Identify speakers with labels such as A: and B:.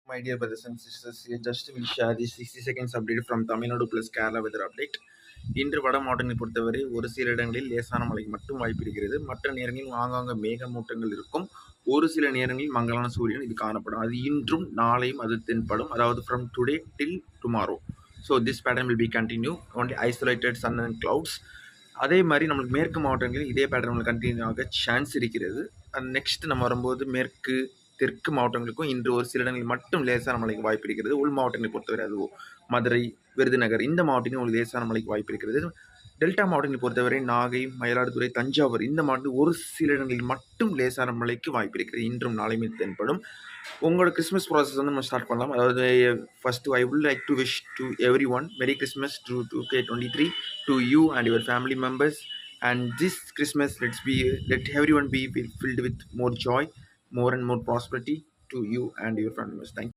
A: My dear brothers and sisters, here just will share the 60 seconds update from Tamil Nadu plus Kerala weather update. இன்று வட மாவட்டங்களை பொறுத்தவரை ஒரு சில இடங்களில் லேசான மழைக்கு மட்டும் வாய்ப்பு இருக்கிறது. மற்ற நேரங்களில் ஆங்காங்க மேகமூட்டங்கள் இருக்கும். ஒரு சில நேரங்களில் மங்கலான சூரியன் இது காணப்படும். அது இன்றும் நாளையும் அது தென்படும். அதாவது from today till tomorrow. So this pattern will be continue. Only isolated sun and clouds. அதே மாதிரி நம்மளுக்கு மேற்கு மாவட்டங்களில் இதே பேட்டர்ன் கண்டினியூ ஆக சான்ஸ் இருக்கிறது. நெக்ஸ்ட் நம்ம வரும்போது மேற்கு தெற்கு மாவட்டங்களுக்கும் இன்று ஒரு சில இடங்களில் மட்டும் லேசான மழைக்கு வாய்ப்பு இருக்கிறது. உள் மாவட்டங்களை பொறுத்தவரை அது மதுரை, விருதுநகர் இந்த மாவட்டங்களில் உங்களுக்கு லேசான மழைக்கு வாய்ப்பு இருக்கிறது. டெல்டா மாவட்டங்களை பொறுத்தவரை நாகை, மயிலாடுதுறை, தஞ்சாவூர் இந்த மாவட்டத்தில் ஒரு சில இடங்களில் மட்டும் லேசான மழைக்கு வாய்ப்பு இருக்கிறது. இன்றும் நாளையுமே தென்படும். உங்களோட கிறிஸ்மஸ் ப்ராசஸ் வந்து நம்ம ஸ்டார்ட் பண்ணலாம். அதாவது first I would like to wish to every one மெரி Christmas to 2K23 to you and your family members. And this Christmas, let everyone be filled with more joy, more and more prosperity to you and your family members. Thank you.